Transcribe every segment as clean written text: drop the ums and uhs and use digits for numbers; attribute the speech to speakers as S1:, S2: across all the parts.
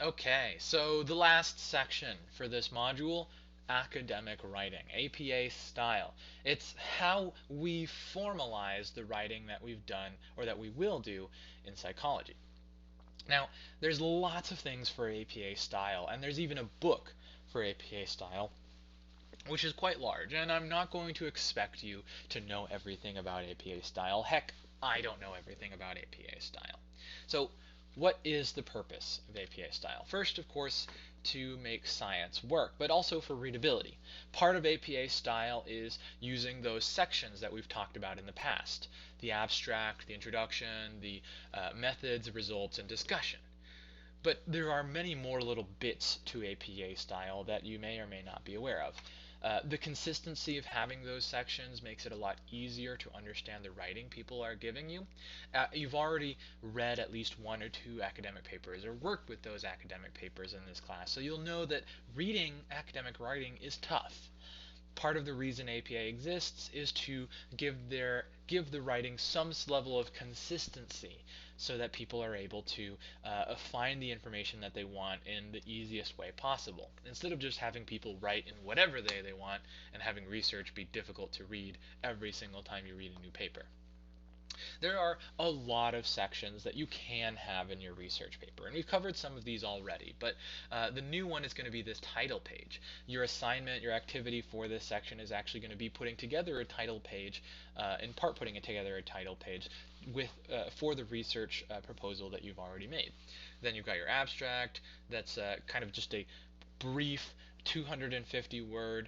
S1: Okay, so the last section for this module, academic writing, APA style. It's how we formalize the writing that we've done or that we will do in psychology. Now, there's lots of things for APA style, and there's even a book for APA style, which is quite large, and I'm not going to expect you to know everything about APA style. Heck, I don't know everything about APA style. So, what is the purpose of APA style? First, of course, to make science work, but also for readability. Part of APA style is using those sections that we've talked about in the past: the abstract, the introduction, the methods, results, and discussion. But there are many more little bits to APA style that you may or may not be aware of. The consistency of having those sections makes it a lot easier to understand the writing people are giving you. You've already read at least one or two academic papers or worked with those academic papers in this class, so you'll know that reading academic writing is tough. Part of the reason APA exists is to give the writing some level of consistency so that people are able to find the information that they want in the easiest way possible, instead of just having people write in whatever they want and having research be difficult to read every single time you read a new paper. There are a lot of sections that you can have in your research paper, and we've covered some of these already, but the new one is going to be this title page. Your assignment, your activity for this section is actually going to be putting together a title page, in part putting it together a title page for the research proposal that you've already made. Then you've got your abstract, that's kind of just a brief 250 word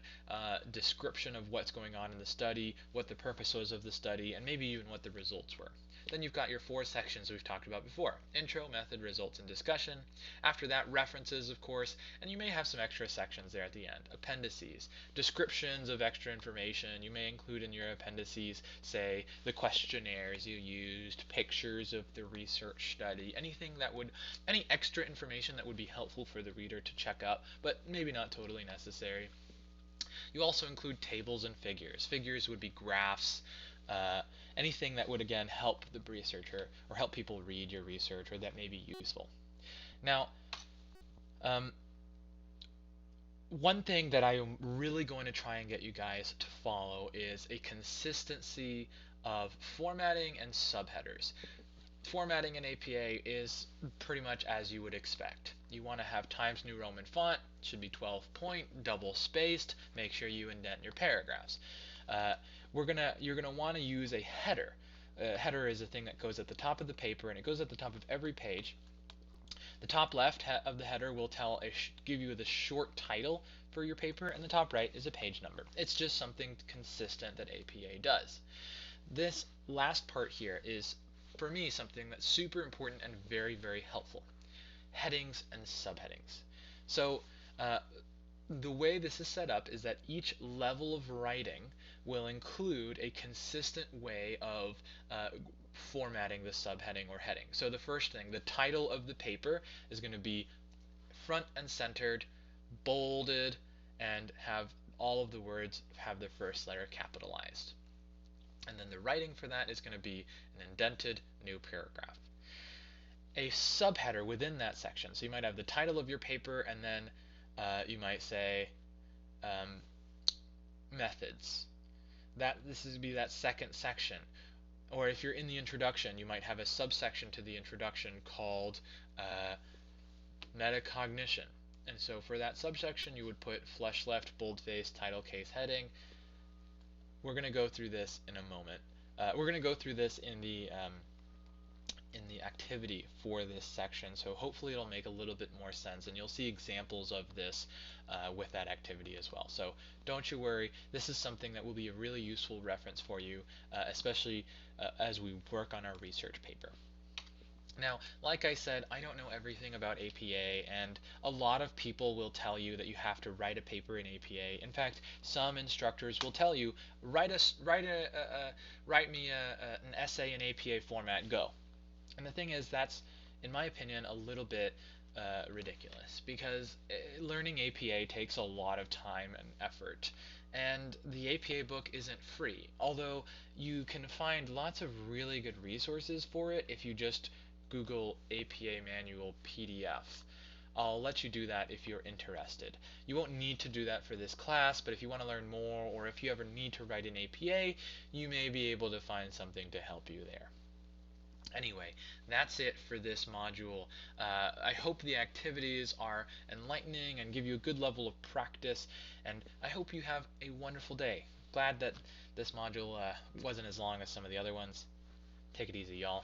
S1: description of what's going on in the study, what the purpose was of the study, and maybe even what the results were. Then you've got your four sections we've talked about before: intro, method, results, and discussion. After that, references, of course, and you may have some extra sections there at the end. Appendices, descriptions of extra information. You may include in your appendices, say, the questionnaires you used, pictures of the research study, any extra information that would be helpful for the reader to check out, but maybe not totally necessary. You also include tables and figures. Figures would be graphs, uh, anything that would again help the researcher or help people read your research or that may be useful. Now, um, one thing that I am really going to try and get you guys to follow is a consistency of formatting and subheaders. Formatting in APA is pretty much as you would expect. You want to have Times New Roman font, should be 12 point, double spaced, make sure you indent your paragraphs. Uh, you're gonna want to use a header. A header is a thing that goes at the top of the paper, and it goes at the top of every page. The top left of the header will give you the short title for your paper, and the top right is a page number. It's just something consistent that APA does. This last part here is, for me, something that's super important and very, very helpful: headings and subheadings. So, uh, the way this is set up is that each level of writing will include a consistent way of formatting the subheading or heading. So, the first thing, the title of the paper is going to be front and centered, bolded, and have all of the words have the first letter capitalized. And then the writing for that is going to be an indented new paragraph. A subheader within that section. So you might have the title of your paper, and then you might say um, methods. This is be that second section. Or if you're in the introduction, you might have a subsection to the introduction called uh, metacognition. And so for that subsection, you would put flush left, boldface, title, case, heading. We're going to go through this in a moment. We're going to go through this in the activity for this section, so hopefully it'll make a little bit more sense, and you'll see examples of this with that activity as well. So don't you worry, this is something that will be a really useful reference for you, especially as we work on our research paper. Now, like I said, I don't know everything about APA, and a lot of people will tell you that you have to write a paper in APA. In fact, some instructors will tell you, write me an essay in APA format, go. And the thing is, that's, in my opinion, a little bit ridiculous, because learning APA takes a lot of time and effort. And the APA book isn't free, although you can find lots of really good resources for it if you just Google APA Manual PDF. I'll let you do that if you're interested. You won't need to do that for this class, but if you want to learn more, or if you ever need to write an APA, you may be able to find something to help you there. Anyway, that's it for this module. I hope the activities are enlightening and give you a good level of practice, and I hope you have a wonderful day. Glad that this module wasn't as long as some of the other ones. Take it easy, y'all.